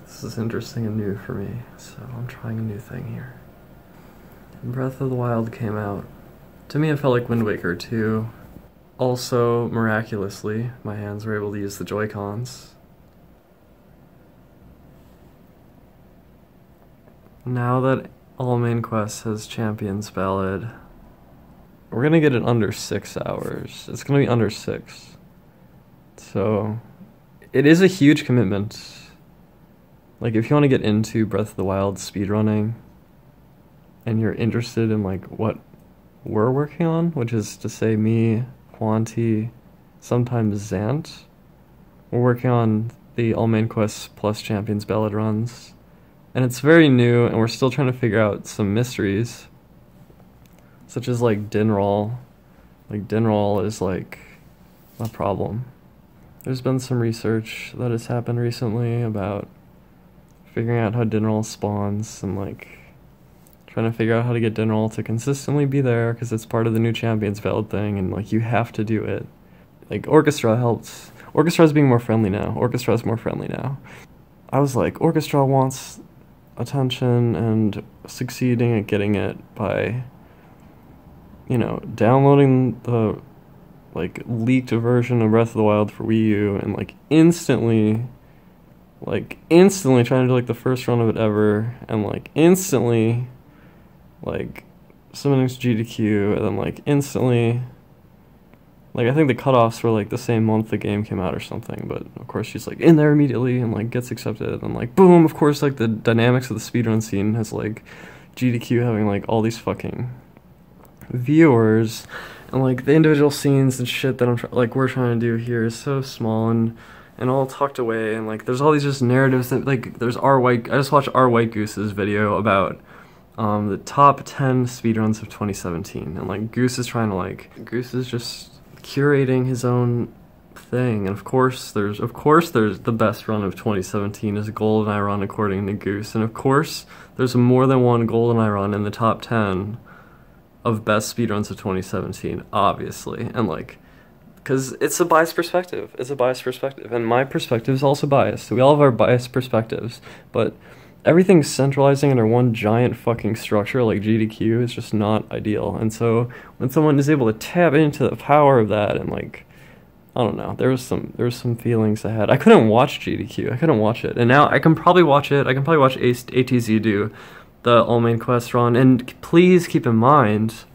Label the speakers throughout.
Speaker 1: This is interesting and new for me, so I'm trying a new thing here. Breath of the Wild came out. To me, it felt like Wind Waker 2. Also, miraculously, my hands were able to use the Joy-Cons. Now that all main quests has Champions Ballad, we're gonna get it under 6 hours. It's gonna be under 6. So, it is a huge commitment. Like, if you want to get into Breath of the Wild speedrunning, and you're interested in, like, what we're working on, which is to say me, Juanti, sometimes Zant, we're working on the all main quests plus Champions Ballad runs. And it's very new, and we're still trying to figure out some mysteries, such as, like, Dinroll. Like, Dinroll is, like, a problem. There's been some research that has happened recently about figuring out how Dinroll spawns, and, like, trying to figure out how to get Dinroll to consistently be there, because it's part of the new Champions Ballad thing, and, like, you have to do it. Like, Orchestra helps. Orchestra's being more friendly now. Orchestra's more friendly now. I was like, Orchestra wants attention and succeeding at getting it by, you know, downloading the, like, leaked version of Breath of the Wild for Wii U and, like, instantly trying to do, like, the first run of it ever, and, like, instantly, like, submitting to GDQ, and then, like, instantly, like, I think the cutoffs were, like, the same month the game came out or something, but, of course, she's, like, in there immediately, and, like, gets accepted, and, like, boom, of course, like, the dynamics of the speedrun scene has, like, GDQ having, like, all these fucking viewers, and, like, the individual scenes and shit that we're trying to do here is so small and all tucked away, and, like, there's all these just narratives that, like, there's I just watched R. White Goose's video about the top 10 speedruns of 2017, and, like, Goose is just curating his own thing, and of course there's the best run of 2017 is GoldenEye run according to Goose, and of course there's more than one GoldenEye run in the top 10 of best speedruns of 2017, obviously, and, like, because it's a biased perspective. It's a biased perspective, and my perspective is also biased. So we all have our biased perspectives, but everything's centralizing under one giant fucking structure like GDQ is just not ideal. And so when someone is able to tap into the power of that, and, like, I don't know, there was some feelings I had. I couldn't watch GDQ. I couldn't watch it, and now I can probably watch it. I can probably watch ATZ do the all main quest run, and please keep in mind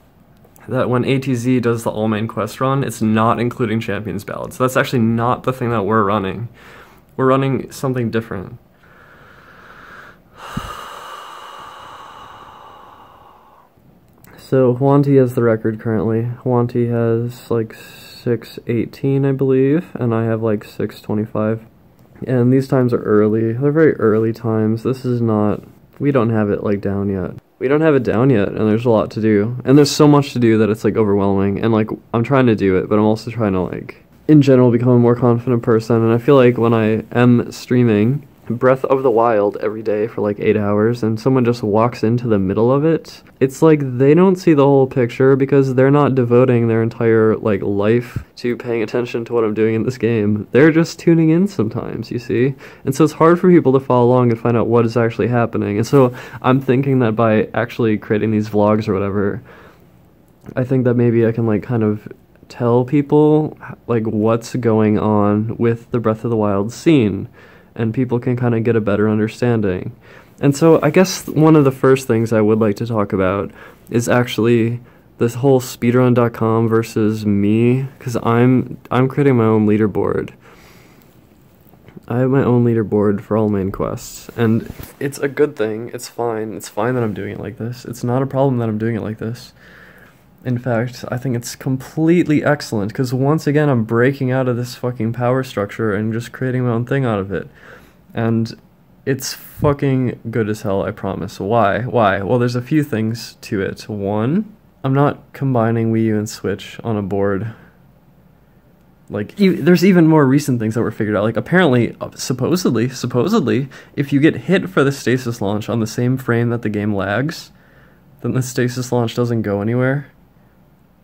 Speaker 1: that when ATZ does the all main quest run, it's not including Champions Ballad. So that's actually not the thing that we're running. We're running something different. So Juanti has the record currently. Juanti has, like, 6:18, I believe, and I have, like, 6:25. And these times are early. They're very early times. This is not... We don't have it, like, down yet. We don't have it down yet, and there's a lot to do. And there's so much to do that it's, like, overwhelming. And, like, I'm trying to do it, but I'm also trying to, like, in general, become a more confident person. And I feel like when I am streaming Breath of the Wild every day for, like, 8 hours, and someone just walks into the middle of it, it's like they don't see the whole picture because they're not devoting their entire, like, life to paying attention to what I'm doing in this game. They're just tuning in sometimes, you see? And so it's hard for people to follow along and find out what is actually happening. And so I'm thinking that by actually creating these vlogs or whatever, I think that maybe I can, like, kind of tell people, like, what's going on with the Breath of the Wild scene, and people can kind of get a better understanding. And so I guess one of the first things I would like to talk about is actually this whole speedrun.com versus me, because I'm creating my own leaderboard. I have my own leaderboard for all main quests, and it's a good thing. It's fine. It's fine that I'm doing it like this. It's not a problem that I'm doing it like this. In fact, I think it's completely excellent, because once again, I'm breaking out of this fucking power structure and just creating my own thing out of it. And it's fucking good as hell, I promise. Why? Well, there's a few things to it. One, I'm not combining Wii U and Switch on a board. Like, there's even more recent things that were figured out. Like, apparently, supposedly, if you get hit for the stasis launch on the same frame that the game lags, then the stasis launch doesn't go anywhere.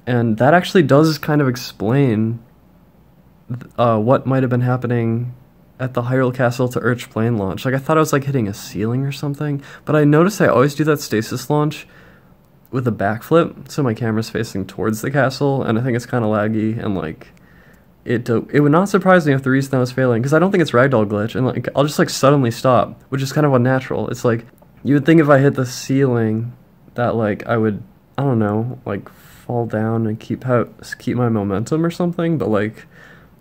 Speaker 1: And that actually does kind of explain what might have been happening at the Hyrule Castle to Urch Plain launch. Like, I thought I was, like, hitting a ceiling or something, but I noticed I always do that stasis launch with a backflip, so my camera's facing towards the castle, and I think it's kind of laggy, and, like, it would not surprise me if the reason I was failing, because I don't think it's ragdoll glitch, and, like, I'll just, like, suddenly stop, which is kind of unnatural. It's like, you would think if I hit the ceiling that, like, I would, I don't know, like, fall down and keep my momentum or something, but, like,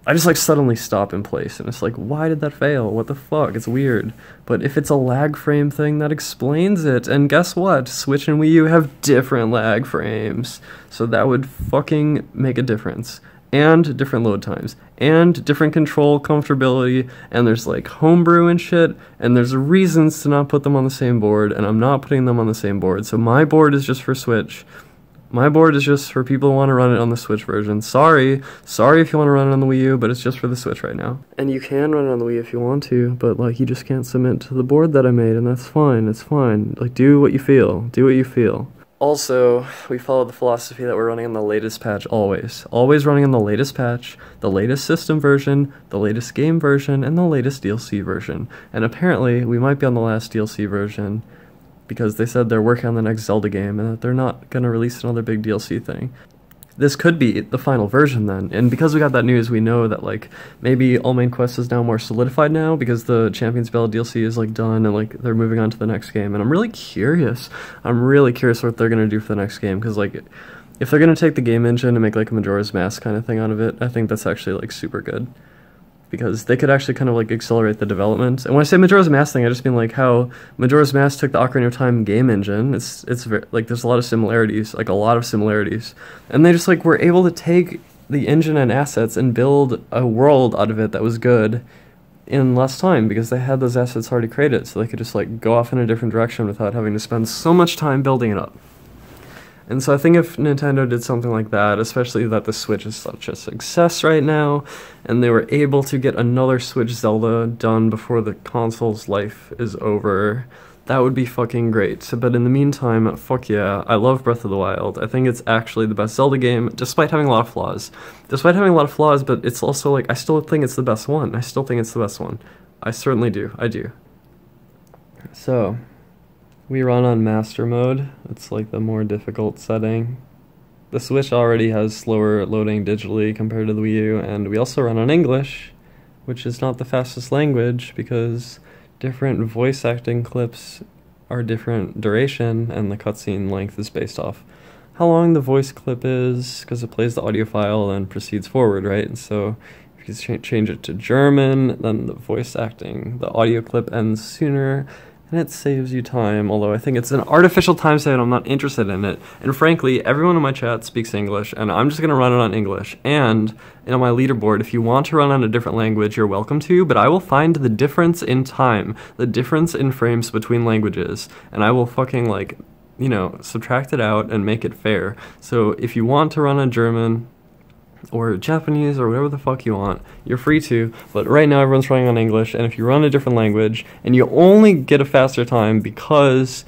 Speaker 1: I just, like, suddenly stop in place, and it's like, why did that fail? What the fuck? It's weird. But if it's a lag frame thing, that explains it, and guess what? Switch and Wii U have different lag frames, so that would fucking make a difference. And different load times, and different control comfortability, and there's, like, homebrew and shit, and there's reasons to not put them on the same board, and I'm not putting them on the same board, so my board is just for Switch. My board is just for people who want to run it on the Switch version. Sorry if you want to run it on the Wii U, but it's just for the Switch right now. And you can run it on the Wii if you want to, but, like, you just can't submit to the board that I made, and that's fine, it's fine. Like, do what you feel. Do what you feel. Also, we follow the philosophy that we're running on the latest patch always. Always running on the latest patch, the latest system version, the latest game version, and the latest DLC version. And apparently, we might be on the last DLC version, because they said they're working on the next Zelda game and that they're not going to release another big DLC thing. This could be the final version then, and because we got that news, we know that, like, maybe All Main Quest is now more solidified now, because the Champions Ballad DLC is, like, done, and, like, they're moving on to the next game, and I'm really curious what they're going to do for the next game, because, like, if they're going to take the game engine and make, like, a Majora's Mask kind of thing out of it, I think that's actually, like, super good. Because they could actually kind of, like, accelerate the development. And when I say Majora's Mask thing, I just mean, like, how Majora's Mask took the Ocarina of Time game engine. It's very, like, there's a lot of similarities, like, a lot of similarities. And they just, like, were able to take the engine and assets and build a world out of it that was good in less time, because they had those assets already created, so they could just, like, go off in a different direction without having to spend so much time building it up. And so I think if Nintendo did something like that, especially that the Switch is such a success right now, and they were able to get another Switch Zelda done before the console's life is over, that would be fucking great. But in the meantime, fuck yeah, I love Breath of the Wild. I think it's actually the best Zelda game, despite having a lot of flaws. But it's also, like, I still think it's the best one. I certainly do. I do. So, we run on Master Mode. It's, like, the more difficult setting. The Switch already has slower loading digitally compared to the Wii U, and we also run on English, which is not the fastest language, because different voice acting clips are different duration, and the cutscene length is based off how long the voice clip is, because it plays the audio file and proceeds forward, right? And so if you change it to German, then the voice acting, the audio clip ends sooner, and it saves you time, although I think it's an artificial time save and I'm not interested in it. And frankly, everyone in my chat speaks English, and I'm just going to run it on English. And on my leaderboard, if you want to run on a different language, you're welcome to, but I will find the difference in time, the difference in frames between languages, and I will fucking, like, you know, subtract it out and make it fair. So if you want to run on German or Japanese or whatever the fuck you want, you're free to, but right now everyone's running on English, and if you run a different language, and you only get a faster time because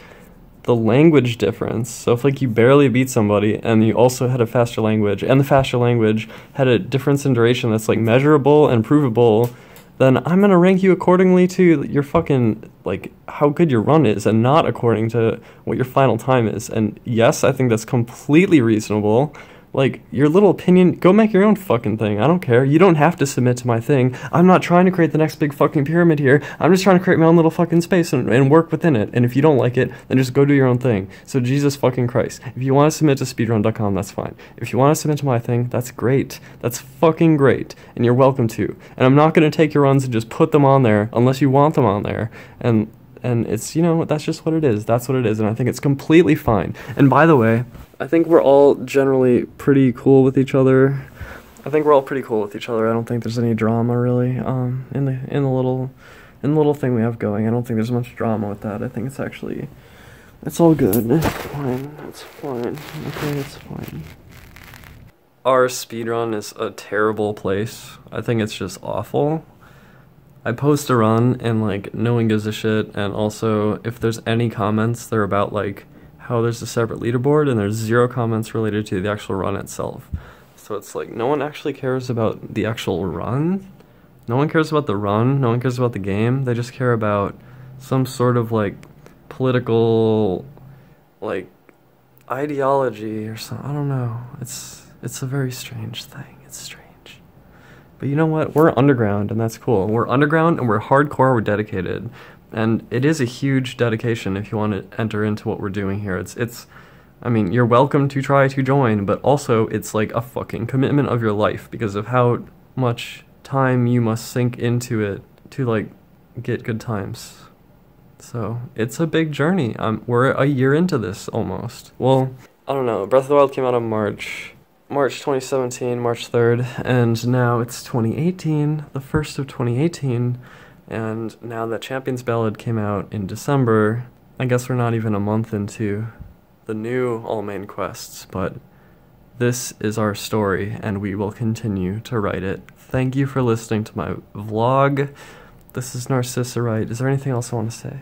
Speaker 1: the language difference, so if, like, you barely beat somebody, and you also had a faster language, and the faster language had a difference in duration that's, like, measurable and provable, then I'm gonna rank you accordingly to your fucking, like, how good your run is, and not according to what your final time is. And yes, I think that's completely reasonable. Like, your little opinion, go make your own fucking thing. I don't care. You don't have to submit to my thing. I'm not trying to create the next big fucking pyramid here. I'm just trying to create my own little fucking space and work within it. And if you don't like it, then just go do your own thing. So Jesus fucking Christ. If you want to submit to speedrun.com, that's fine. If you want to submit to my thing, that's great. That's fucking great. And you're welcome to. And I'm not going to take your runs and just put them on there unless you want them on there. And it's, you know, that's just what it is. That's what it is. And I think it's completely fine. And by the way, I think we're all generally pretty cool with each other. I don't think there's any drama really in the little thing we have going. I don't think there's much drama with that. I think it's actually, it's all good. It's fine. Okay, it's fine. Our speedrun is a terrible place. I think it's just awful. I post a run and, like, no one gives a shit, and also if there's any comments, they're about, like, how there's a separate leaderboard, and there's 0 comments related to the actual run itself. So it's like, no one actually cares about the actual run, No one cares about the run, no one cares about the game, they just care about some sort of, like, political, like, ideology or something. I don't know. It's a very strange thing. It's strange. But you know what? We're underground, and that's cool. We're underground, and we're hardcore, we're dedicated. And it is a huge dedication if you want to enter into what we're doing here. I mean, you're welcome to try to join, but also it's like a fucking commitment of your life because of how much time you must sink into it to, like, get good times. So, it's a big journey. We're a year into this, almost. Well, I don't know. Breath of the Wild came out in March 2017, March 3rd, and now it's 2018, the 1st of 2018, and now that Champion's Ballad came out in December, I guess we're not even a month into the new all main quests, but this is our story, and we will continue to write it. Thank you for listening to my vlog. This is Narcissa, right? Is there anything else I want to say?